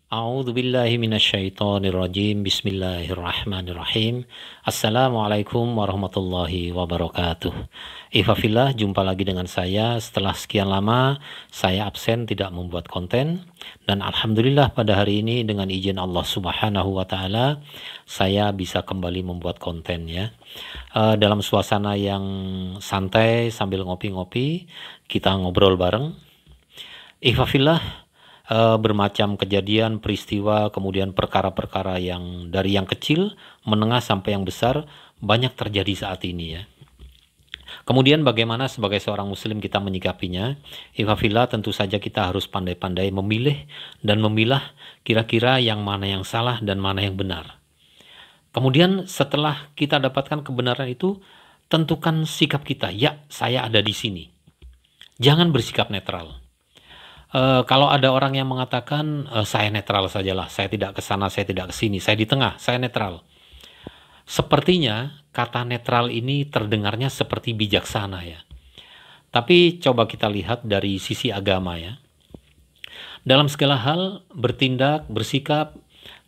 A'udzu billahi minasyaitonir rajim. Bismillahirrahmanirrahim. Assalamualaikum warahmatullahi wabarakatuh. Ikhwafillah, jumpa lagi dengan saya. Setelah sekian lama saya absen tidak membuat konten, dan alhamdulillah pada hari ini dengan izin Allah Subhanahu wa taala saya bisa kembali membuat konten ya. Dalam suasana yang santai sambil ngopi-ngopi, kita ngobrol bareng. Ikhwafillah, bermacam kejadian, peristiwa, kemudian perkara-perkara yang dari yang kecil, menengah sampai yang besar banyak terjadi saat ini ya. Kemudian bagaimana sebagai seorang muslim kita menyikapinya? Ikhwafillah, tentu saja kita harus pandai-pandai memilih dan memilah kira-kira yang mana yang salah dan mana yang benar. Kemudian setelah kita dapatkan kebenaran itu, tentukan sikap kita. Ya, saya ada di sini. Jangan bersikap netral. Kalau ada orang yang mengatakan saya netral sajalah, saya tidak ke sana, saya tidak ke sini, saya di tengah, saya netral. Sepertinya kata netral ini terdengarnya seperti bijaksana ya. Tapi coba kita lihat dari sisi agama ya. Dalam segala hal bertindak, bersikap,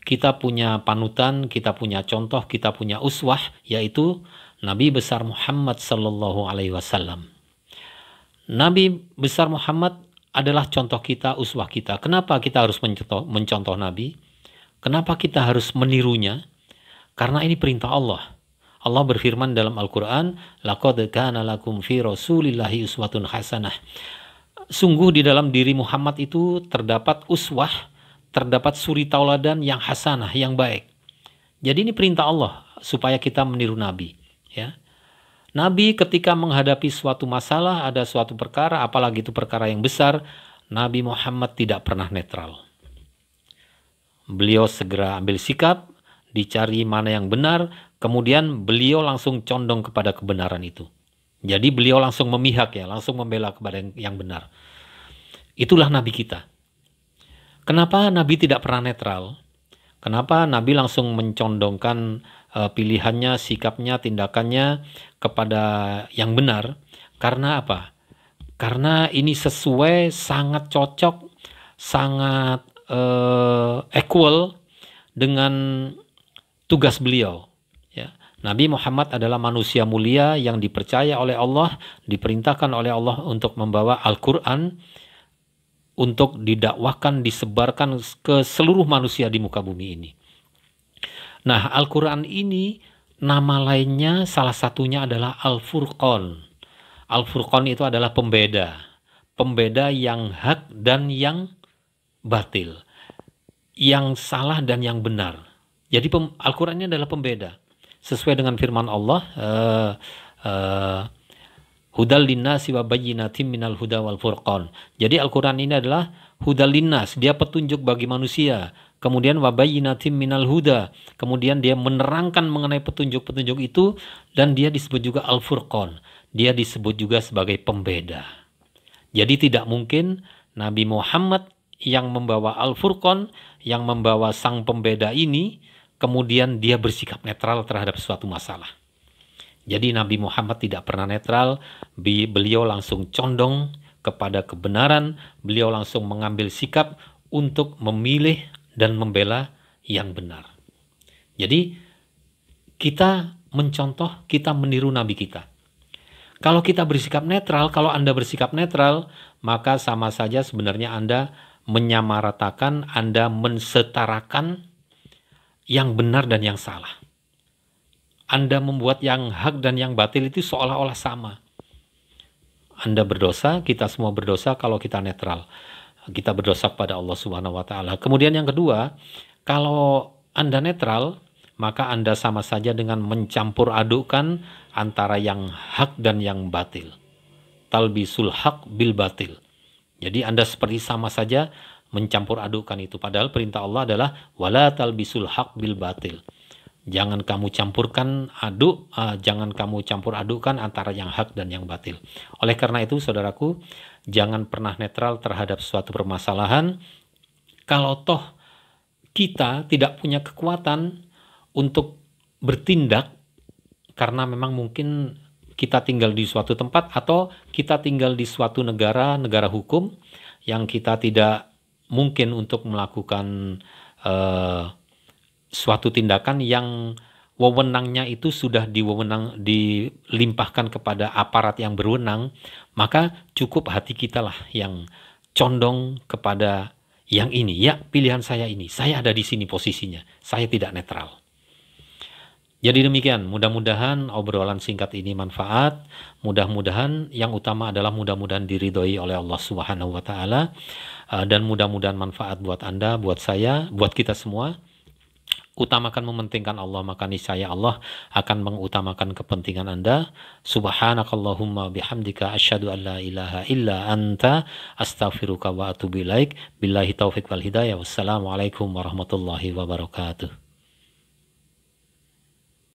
kita punya panutan, kita punya contoh, kita punya uswah, yaitu Nabi besar Muhammad sallallahu alaihi wasallam. Nabi besar Muhammad adalah contoh kita, uswah kita. Kenapa kita harus mencontoh Nabi? Kenapa kita harus menirunya? Karena ini perintah Allah. Allah berfirman dalam Al-Quran, laqad kana lakum fi rasulillahi uswatun hasanah. Sungguh di dalam diri Muhammad itu terdapat uswah, terdapat suri tauladan yang hasanah, yang baik. Jadi ini perintah Allah supaya kita meniru Nabi. Ya. Nabi ketika menghadapi suatu masalah, ada suatu perkara, apalagi itu perkara yang besar, Nabi Muhammad tidak pernah netral. Beliau segera ambil sikap, dicari mana yang benar, kemudian beliau langsung condong kepada kebenaran itu. Jadi beliau langsung memihak ya, langsung membela kepada yang benar. Itulah Nabi kita. Kenapa Nabi tidak pernah netral? Kenapa Nabi langsung mencondongkan pilihannya, sikapnya, tindakannya kepada yang benar? Karena apa? Karena ini sesuai, sangat cocok, sangat equal dengan tugas beliau. Ya. Nabi Muhammad adalah manusia mulia yang dipercaya oleh Allah, diperintahkan oleh Allah untuk membawa Al-Quran, untuk didakwahkan, disebarkan ke seluruh manusia di muka bumi ini. Nah, Al-Quran ini nama lainnya salah satunya adalah Al-Furqan. Al-Furqan itu adalah pembeda. Pembeda yang hak dan yang batil. Yang salah dan yang benar. Jadi Al-Quran ini adalah pembeda. Sesuai dengan firman Allah, hudal linnasi wa bayyinatin minal huda wal furqan. Jadi Al-Quran ini adalah hudal linnas, dia petunjuk bagi manusia. Kemudian wa bayyinatin minal huda, kemudian dia menerangkan mengenai petunjuk-petunjuk itu, dan dia disebut juga Al-Furqan. Dia disebut juga sebagai pembeda. Jadi tidak mungkin Nabi Muhammad yang membawa Al-Furqan, yang membawa sang pembeda ini, kemudian dia bersikap netral terhadap suatu masalah. Jadi Nabi Muhammad tidak pernah netral, beliau langsung condong kepada kebenaran, beliau langsung mengambil sikap untuk memilih dan membela yang benar. Jadi kita mencontoh, kita meniru Nabi kita. Kalau kita bersikap netral, kalau Anda bersikap netral, maka sama saja sebenarnya Anda menyamaratakan, Anda mensetarakan yang benar dan yang salah. Anda membuat yang hak dan yang batil itu seolah-olah sama. Anda berdosa, kita semua berdosa kalau kita netral. Kita berdosa kepada Allah Subhanahu wa taala. Kemudian yang kedua, kalau Anda netral, maka Anda sama saja dengan mencampur adukkan antara yang hak dan yang batil. Talbisul haq bil batil. Jadi Anda seperti sama saja mencampur adukkan itu. Padahal perintah Allah adalah wala talbisul haq bil batil. Jangan kamu campur adukkan antara yang hak dan yang batil. Oleh karena itu, saudaraku, jangan pernah netral terhadap suatu permasalahan. Kalau toh kita tidak punya kekuatan untuk bertindak, karena memang mungkin kita tinggal di suatu tempat atau kita tinggal di suatu negara hukum yang kita tidak mungkin untuk melakukan eh, suatu tindakan yang wewenangnya itu sudah dilimpahkan kepada aparat yang berwenang, maka cukup hati kita lah yang condong kepada yang ini. Ya, pilihan saya ini. Saya ada di sini posisinya. Saya tidak netral. Jadi demikian, mudah-mudahan obrolan singkat ini manfaat. Mudah-mudahan yang utama adalah mudah-mudahan diridhoi oleh Allah Subhanahu wa taala, dan mudah-mudahan manfaat buat Anda, buat saya, buat kita semua. Utamakan mementingkan Allah, maka niscaya Allah akan mengutamakan kepentingan Anda. Subhanakallahumma bihamdika asyhadu an la ilaha illa anta astaghfiruka wa atubu ilaik. Billahi taufik wal hidayah. Wassalamualaikum warahmatullahi wabarakatuh.